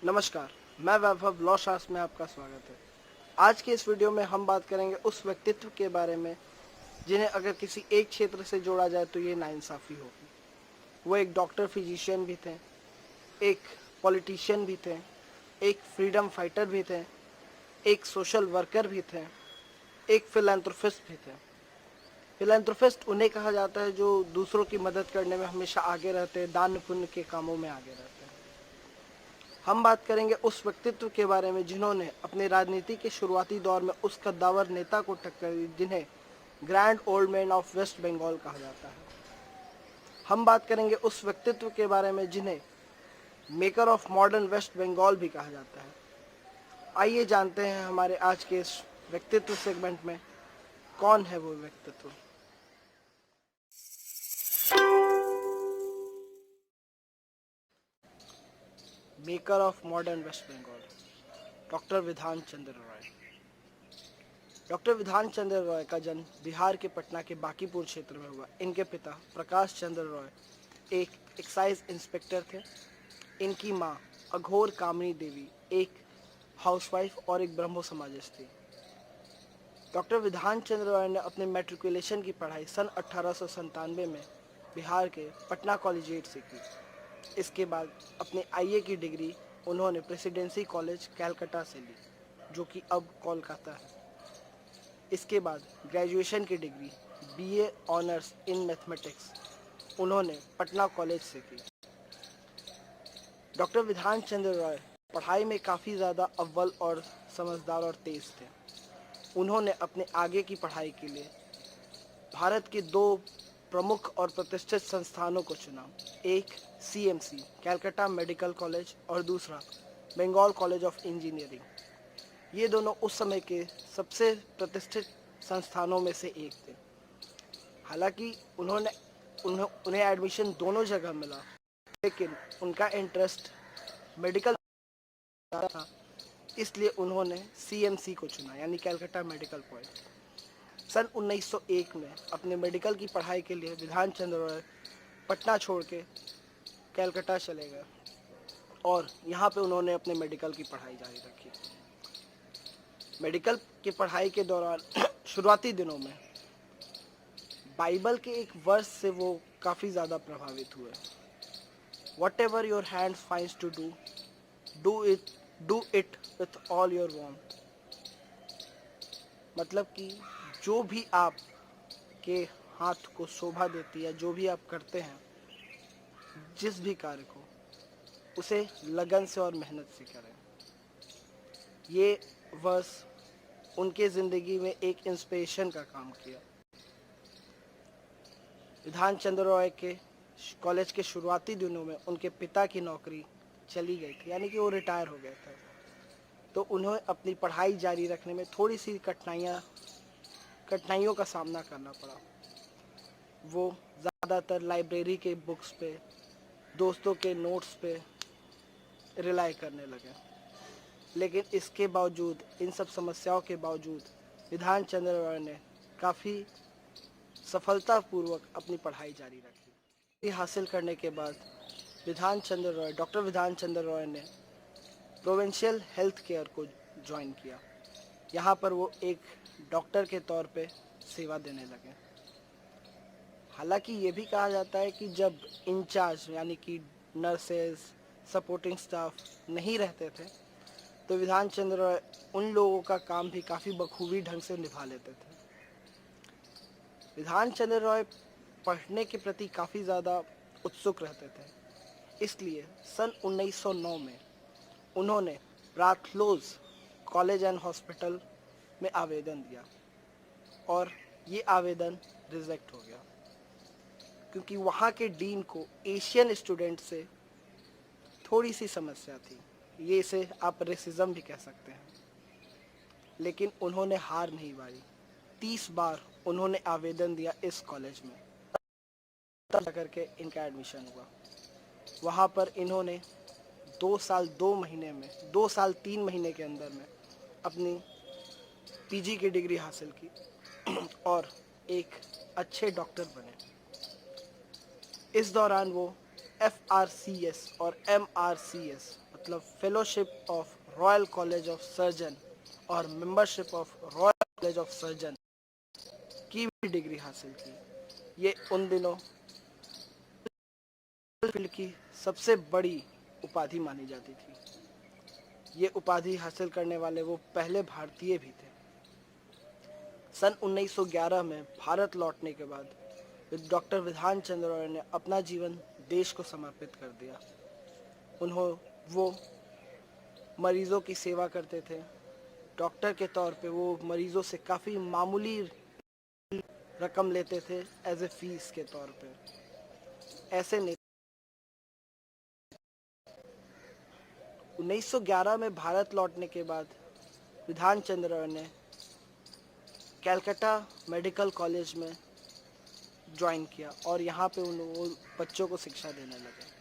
नमस्कार, मैं वैभव लॉशास में आपका स्वागत है। आज के इस वीडियो में हम बात करेंगे उस व्यक्तित्व के बारे में जिन्हें अगर किसी एक क्षेत्र से जोड़ा जाए तो ये नाइंसाफ़ी होगी। वो एक डॉक्टर फिजिशियन भी थे, एक पॉलिटिशियन भी थे, एक फ्रीडम फाइटर भी थे, एक सोशल वर्कर भी थे, एक फिलैंथ्रोपिस्ट भी थे। फिलैंथ्रोपिस्ट उन्हें कहा जाता है जो दूसरों की मदद करने में हमेशा आगे रहते हैं, दान पुण्य के कामों में आगे रहते हैं। हम बात करेंगे उस व्यक्तित्व के बारे में जिन्होंने अपने राजनीति के शुरुआती दौर में उस कद्दावर नेता को टक्कर दी जिन्हें grand old man of West Bengal कहा जाता है। हम बात करेंगे उस व्यक्तित्व के बारे में जिन्हें maker of modern West Bengal भी कहा जाता है। आइए जानते हैं हमारे आज के इस व्यक्तित्व सेगमेंट में कौन है वो व्यक्तित्व। Maker of modern West Bengal, doctor Bidhan Chandra Roy. Doctor Bidhan Chandra Roy का जन्म बिहार के पटना के बांकीपुर क्षेत्र में हुआ। इनके पिता प्रकाश चंद्र रॉय एक एक्साइज इंस्पेक्टर थे। इनकी मां अघोर कामिनी देवी एक हाउसवाइफ और एक ब्रह्मो समाजिस्ट थी। डॉक्टर विधान चंद्र रॉय ने अपने मैट्रिकुलेशन की पढ़ाई सन 1897 में बिहार के पटना कॉलेजिएट से की। इसके बाद अपने आईए की डिग्री उन्होंने प्रेसिडेंसी कॉलेज कैलकाटा से ली, जो कि अब कोलकाता है। इसके बाद ग्रेजुएशन की degree BA honours in mathematics उन्होंने पटना कॉलेज से की। डॉक्टर विधान चंद्र रॉय पढ़ाई में काफ़ी ज़्यादा अव्वल और समझदार और तेज़ थे। उन्होंने अपने आगे की पढ़ाई के लिए भारत के दो प्रमुख और प्रतिष्ठित संस्थानों को चुना, एक सीएमसी कैलकाटा मेडिकल कॉलेज और दूसरा बंगाल कॉलेज ऑफ इंजीनियरिंग। ये दोनों उस समय के सबसे प्रतिष्ठित संस्थानों में से एक थे। हालांकि उन्हें एडमिशन दोनों जगह मिला, लेकिन उनका इंटरेस्ट मेडिकल था, इसलिए उन्होंने सीएमसी को चुना, यानी कैलकाटा मेडिकल कॉलेज। सन 1901 में अपने मेडिकल की पढ़ाई के लिए विधान चंद्र रॉय पटना छोड़ के कैलकाटा चले गए और यहाँ पे उन्होंने अपने मेडिकल की पढ़ाई जारी रखी। मेडिकल की पढ़ाई के दौरान शुरुआती दिनों में बाइबल के एक वर्स से वो काफ़ी ज़्यादा प्रभावित हुए। Whatever your hands finds to do, do it with all your warmth. मतलब कि जो भी आप के हाथ को शोभा देती है, जो भी आप करते हैं, जिस भी कार्य को, उसे लगन से और मेहनत से करें। ये वर्स उनके ज़िंदगी में एक इंस्पिरेशन का काम किया। विधान चंद्र रॉय के कॉलेज के शुरुआती दिनों में उनके पिता की नौकरी चली गई थी, यानी कि वो रिटायर हो गए थे, तो उन्हें अपनी पढ़ाई जारी रखने में थोड़ी सी कठिनाइयों का सामना करना पड़ा। वो ज़्यादातर लाइब्रेरी के बुक्स पे, दोस्तों के नोट्स पे रिलाई करने लगे। लेकिन इसके बावजूद, इन सब समस्याओं के बावजूद, विधान चंद्र रॉय ने काफ़ी सफलतापूर्वक अपनी पढ़ाई जारी रखी। ये हासिल करने के बाद डॉक्टर विधान चंद्र रॉय ने प्रोविंशियल हेल्थ केयर को ज्वाइन किया। यहाँ पर वो एक डॉक्टर के तौर पे सेवा देने लगे। हालांकि ये भी कहा जाता है कि जब इंचार्ज यानी कि नर्सेज, सपोर्टिंग स्टाफ नहीं रहते थे, तो विधान चंद्र रॉय उन लोगों का काम भी काफ़ी बखूबी ढंग से निभा लेते थे। विधान चंद्र रॉय पढ़ने के प्रति काफ़ी ज़्यादा उत्सुक रहते थे, इसलिए सन 1909 में उन्होंने ब्राथलोज कॉलेज एंड हॉस्पिटल में आवेदन दिया और ये आवेदन रिजेक्ट हो गया, क्योंकि वहाँ के डीन को एशियन स्टूडेंट से थोड़ी सी समस्या थी। ये इसे आप रेसिज्म भी कह सकते हैं। लेकिन उन्होंने हार नहीं मानी। 30 बार उन्होंने आवेदन दिया इस कॉलेज में, तब करके इनका एडमिशन हुआ। वहाँ पर इन्होंने 2 साल 3 महीने के अंदर में अपनी पीजी की डिग्री हासिल की और एक अच्छे डॉक्टर बने। इस दौरान वो FRCS और MRCS मतलब fellowship of royal college of surgeon और membership of royal college of surgeon की भी डिग्री हासिल की। ये उन दिनों फील्ड की सबसे बड़ी उपाधि मानी जाती थी। ये उपाधि हासिल करने वाले वो पहले भारतीय भी थे। सन 1911 में भारत लौटने के बाद डॉक्टर विधान चंद्र रॉय ने अपना जीवन देश को समर्पित कर दिया। वो मरीजों की सेवा करते थे। डॉक्टर के तौर पे वो मरीजों से काफ़ी मामूली रकम लेते थे एज ए फीस के तौर पे। ऐसे नहीं 1911 में भारत लौटने के बाद विधान चंद्र रॉय ने कैलकाटा मेडिकल कॉलेज में ज्वाइन किया और यहाँ पे वो बच्चों को शिक्षा देने लगे।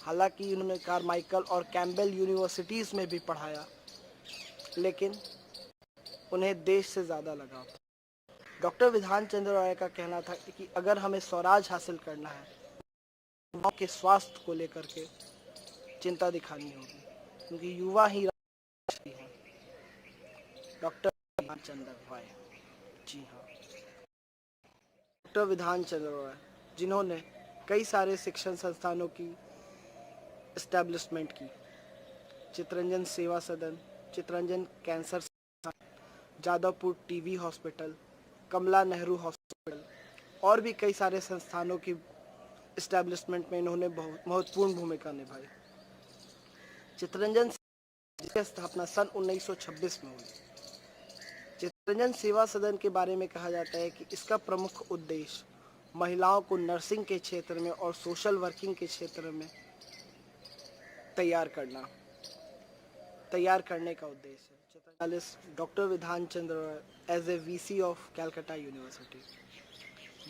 हालांकि उन्होंने कारमाइकल और कैम्बेल यूनिवर्सिटीज़ में भी पढ़ाया, लेकिन उन्हें देश से ज़्यादा लगाव था। डॉक्टर विधान चंद्र रॉय का कहना था कि अगर हमें स्वराज हासिल करना है, युवाओं के स्वास्थ्य को लेकर के चिंता दिखानी होगी, क्योंकि युवा ही राष्ट्र हैं। डॉक्टर विधान चंद्र रॉय, जी हाँ, डॉक्टर विधान चंद्र रॉय जिन्होंने कई सारे शिक्षण संस्थानों की एस्टैब्लिशमेंट की। Chittaranjan Seva Sadan, Chittaranjan cancer Jadavpur TB hospital, Kamala Nehru hospital और भी कई सारे संस्थानों की एस्टैब्लिशमेंट में इन्होंने बहुत महत्वपूर्ण भूमिका निभाई। चित्तरंजन जिसकी स्थापना सन 1926 में हुई। चित्तरंजन सेवा सदन के बारे में कहा जाता है कि इसका प्रमुख उद्देश्य महिलाओं को नर्सिंग के क्षेत्र में और सोशल वर्किंग के क्षेत्र में तैयार करने का उद्देश्य है। Doctor Bidhan Chandra Roy as a VC of Calcutta university.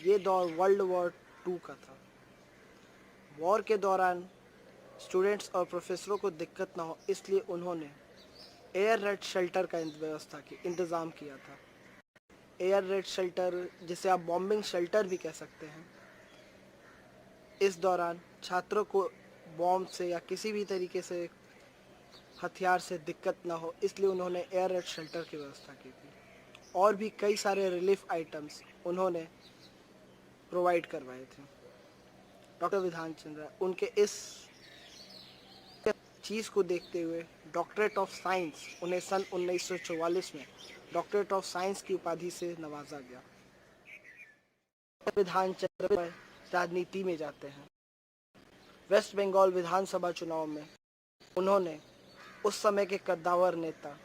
ये दौर वर्ल्ड वॉर 2 का था। वॉर के दौरान स्टूडेंट्स और प्रोफेसरों को दिक्कत ना हो, इसलिए उन्होंने एयर रेड शेल्टर का इंतज़ाम किया था। एयर रेड शेल्टर, जिसे आप बॉम्बिंग शेल्टर भी कह सकते हैं। इस दौरान छात्रों को बॉम्ब से या किसी भी तरीके से हथियार से दिक्कत ना हो, इसलिए उन्होंने एयर रेड शेल्टर की व्यवस्था की थी। और भी कई सारे रिलीफ आइटम्स उन्होंने प्रोवाइड करवाए थे। डॉक्टर विधान चंद्र उनके इस चीज़ को देखते हुए डॉक्टरेट ऑफ साइंस उन्हें सन 1944 में डॉक्टरेट ऑफ साइंस की उपाधि से नवाजा गया। विधान चंद्र राजनीति में जाते हैं। वेस्ट बंगाल विधानसभा चुनाव में उन्होंने उस समय के कद्दावर नेता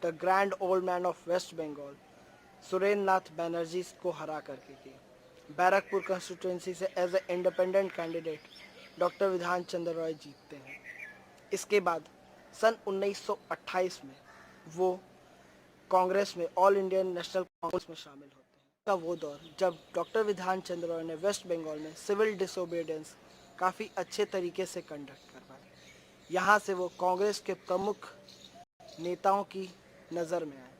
the grand old man of West Bengal Surendra Nath Banerjee को हरा करके की। बैरकपुर कंस्टिट्यूंसी से as a independent candidate doctor Bidhan Chandra Roy जीतते हैं। इसके बाद सन 1928 में वो कांग्रेस में ऑल इंडियन नेशनल कांग्रेस में शामिल होते हैं। का वो दौर जब डॉक्टर विधान चंद्र रॉय ने वेस्ट बंगाल में सिविल डिसोबीडियंस काफ़ी अच्छे तरीके से कंडक्ट करवाए। यहाँ से वो कांग्रेस के प्रमुख नेताओं की नज़र में आए।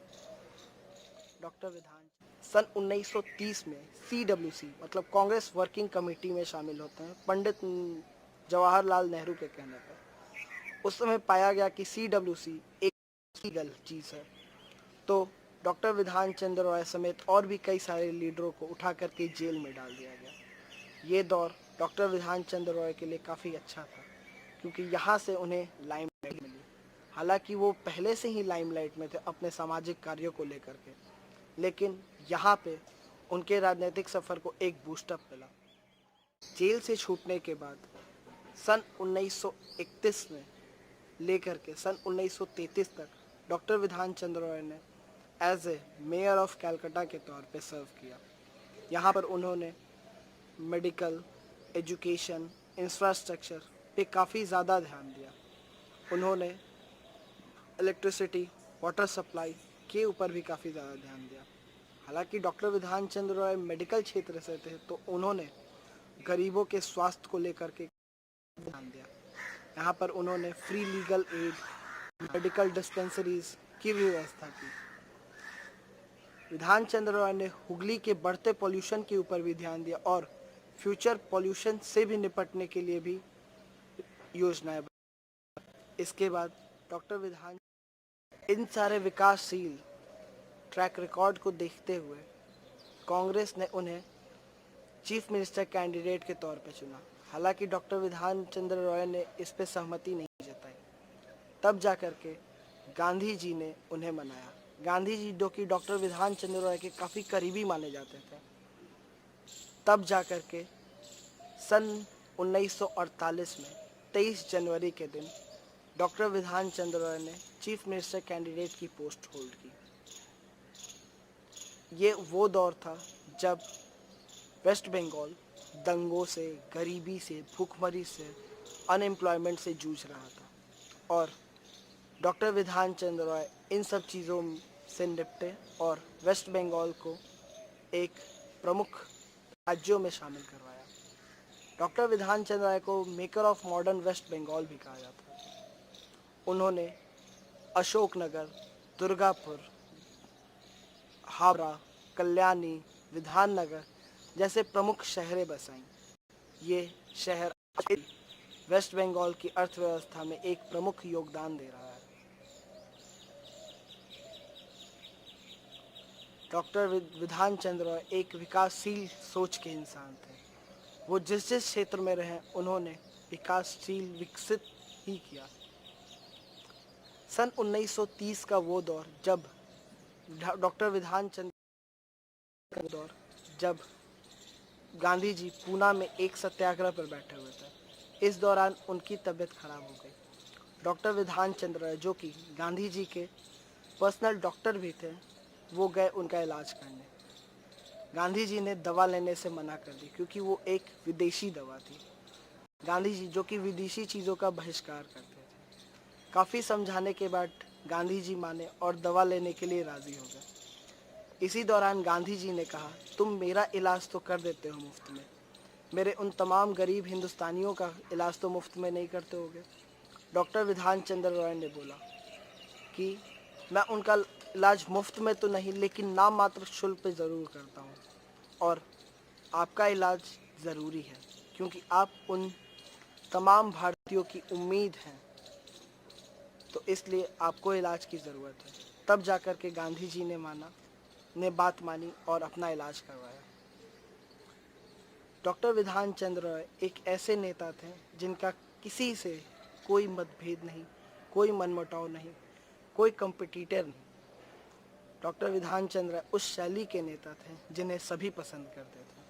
डॉक्टर विधान सन 1930 में CWC मतलब कांग्रेस वर्किंग कमेटी में शामिल होते हैं, पंडित जवाहरलाल नेहरू के कहने पर। उस समय पाया गया कि CWC एक लीगल चीज़ है, तो डॉक्टर विधान चंद्र रॉय समेत और भी कई सारे लीडरों को उठा करके जेल में डाल दिया गया। ये दौर डॉक्टर विधान चंद्र रॉय के लिए काफ़ी अच्छा था, क्योंकि यहाँ से उन्हें लाइमलाइट मिली। हालांकि वो पहले से ही लाइमलाइट में थे अपने सामाजिक कार्यों को लेकर के, लेकिन यहाँ पे उनके राजनीतिक सफ़र को एक बूस्टअप मिला। जेल से छूटने के बाद सन 1931 में लेकर के सन 1933 तक डॉक्टर विधान चंद्र रॉय ने as a mayor of Calcutta के तौर पे सर्व किया। यहाँ पर उन्होंने मेडिकल, एजुकेशन, इंफ्रास्ट्रक्चर पे काफ़ी ज़्यादा ध्यान दिया। उन्होंने इलेक्ट्रिसिटी, वाटर सप्लाई के ऊपर भी काफ़ी ज़्यादा ध्यान दिया। हालांकि डॉक्टर विधान चंद्र रॉय मेडिकल क्षेत्र से थे, तो उन्होंने गरीबों के स्वास्थ्य को लेकर के ध्यान दिया। यहाँ पर उन्होंने free legal aid, medical dispensaries की भी व्यवस्था की। विधान चंद्र रॉय ने हुगली के बढ़ते पॉल्यूशन के ऊपर भी ध्यान दिया और फ्यूचर पॉल्यूशन से भी निपटने के लिए भी योजनाएं बनाई। इसके बाद डॉक्टर विधान इन सारे विकासशील ट्रैक रिकॉर्ड को देखते हुए कांग्रेस ने उन्हें चीफ मिनिस्टर कैंडिडेट के तौर पर चुना। हालांकि डॉक्टर विधान चंद्र रॉय ने इस पर सहमति नहीं जताई। तब जाकर के गांधी जी ने उन्हें मनाया। गांधी जी जो कि डॉक्टर विधान चंद्र रॉय के काफ़ी करीबी माने जाते थे, तब जाकर के सन 1948 में 23 जनवरी के दिन डॉक्टर विधान चंद्र रॉय ने चीफ मिनिस्टर कैंडिडेट की पोस्ट होल्ड की। ये वो दौर था जब वेस्ट बंगाल दंगों से, गरीबी से, भूखमरी से, अनएम्प्लॉयमेंट से जूझ रहा था और डॉक्टर विधान चंद्र रॉय इन सब चीज़ों से निपटे और वेस्ट बंगाल को एक प्रमुख राज्यों में शामिल करवाया। डॉक्टर विधान चंद्र रॉय को maker of modern West Bengal भी कहा जाता है। उन्होंने अशोकनगर, दुर्गापुर, हावड़ा, कल्याणी, विधाननगर जैसे प्रमुख शहरें बसाईं। ये शहर वेस्ट बंगाल की अर्थव्यवस्था में एक प्रमुख योगदान दे रहा है। डॉक्टर विधान चंद्र रॉय एक विकासशील सोच के इंसान थे। वो जिस जिस क्षेत्र में रहे उन्होंने विकसित ही किया। सन 1930 का वो दौर जब डॉक्टर विधान चंद्र का दौर जब गांधी जी पूना में एक सत्याग्रह पर बैठे हुए थे। इस दौरान उनकी तबीयत खराब हो गई। डॉक्टर विधान चंद्र रॉय जो कि गांधी जी के पर्सनल डॉक्टर भी थे, वो गए उनका इलाज करने। गांधी जी ने दवा लेने से मना कर दी क्योंकि वो एक विदेशी दवा थी। गांधी जी जो कि विदेशी चीज़ों का बहिष्कार करते थे। काफ़ी समझाने के बाद गांधी जी माने और दवा लेने के लिए राज़ी हो गए। इसी दौरान गांधी जी ने कहा, तुम मेरा इलाज तो कर देते हो मुफ्त में, मेरे उन तमाम गरीब हिंदुस्तानियों का इलाज तो मुफ्त में नहीं करते होगे। डॉक्टर विधान चंद्र रॉय ने बोला कि मैं उनका इलाज मुफ्त में तो नहीं लेकिन नाम मात्र शुल्क पे ज़रूर करता हूँ और आपका इलाज ज़रूरी है क्योंकि आप उन तमाम भारतीयों की उम्मीद हैं, तो इसलिए आपको इलाज की ज़रूरत है। तब जाकर के गांधी जी ने बात मानी और अपना इलाज करवाया। डॉक्टर विधान चंद्र रॉय एक ऐसे नेता थे जिनका किसी से कोई मतभेद नहीं, कोई मनमुटाव नहीं, कोई कंपटीटर नहीं। डॉक्टर विधान चंद्र उस शैली के नेता थे जिन्हें सभी पसंद करते थे।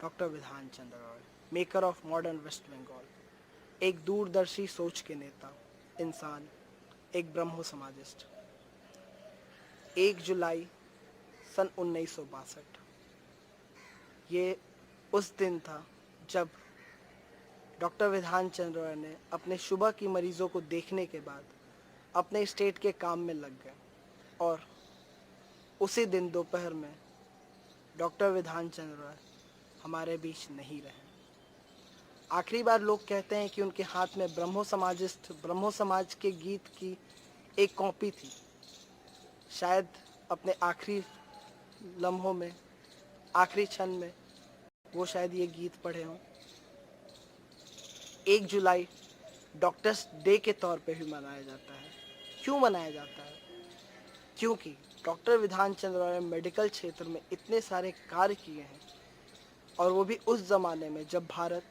Doctor Bidhan Chandra Roy, maker of modern West Bengal, एक दूरदर्शी सोच के नेता, इंसान, एक ब्रह्मो समाजिस्ट। 1 जुलाई सन 1962 ये उस दिन था जब डॉक्टर विधान चंद्र रॉय ने अपने शुगर की मरीजों को देखने के बाद अपने स्टेट के काम में लग गए और उसी दिन दोपहर में डॉक्टर विधान चंद्र रॉय हमारे बीच नहीं रहे। आखिरी बार लोग कहते हैं कि उनके हाथ में ब्रह्मो समाज के गीत की एक कॉपी थी। शायद अपने आखिरी लम्हों में, आखिरी क्षण में वो शायद ये गीत पढ़े हों। 1 जुलाई डॉक्टर्स डे के तौर पे भी मनाया जाता है। क्यों मनाया जाता है? क्योंकि डॉक्टर विधान चंद्र रॉय ने मेडिकल क्षेत्र में इतने सारे कार्य किए हैं और वो भी उस ज़माने में जब भारत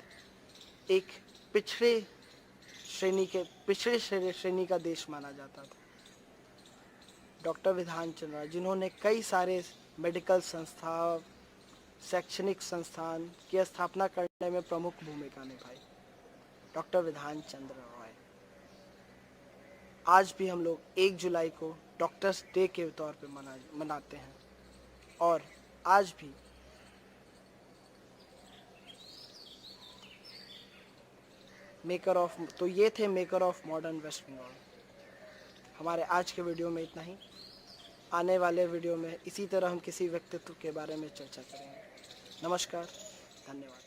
एक पिछड़े श्रेणी का देश माना जाता था। डॉक्टर विधान चंद्र रॉय जिन्होंने कई सारे मेडिकल संस्थान, शैक्षणिक संस्थान की स्थापना करने में प्रमुख भूमिका निभाई। डॉक्टर विधान चंद्र रॉय। आज भी हम लोग 1 जुलाई को डॉक्टर्स डे के तौर पे मनाते हैं और आज भी ये थे maker of modern West Bengal. हमारे आज के वीडियो में इतना ही। आने वाले वीडियो में इसी तरह हम किसी व्यक्तित्व के बारे में चर्चा करेंगे। नमस्कार, धन्यवाद।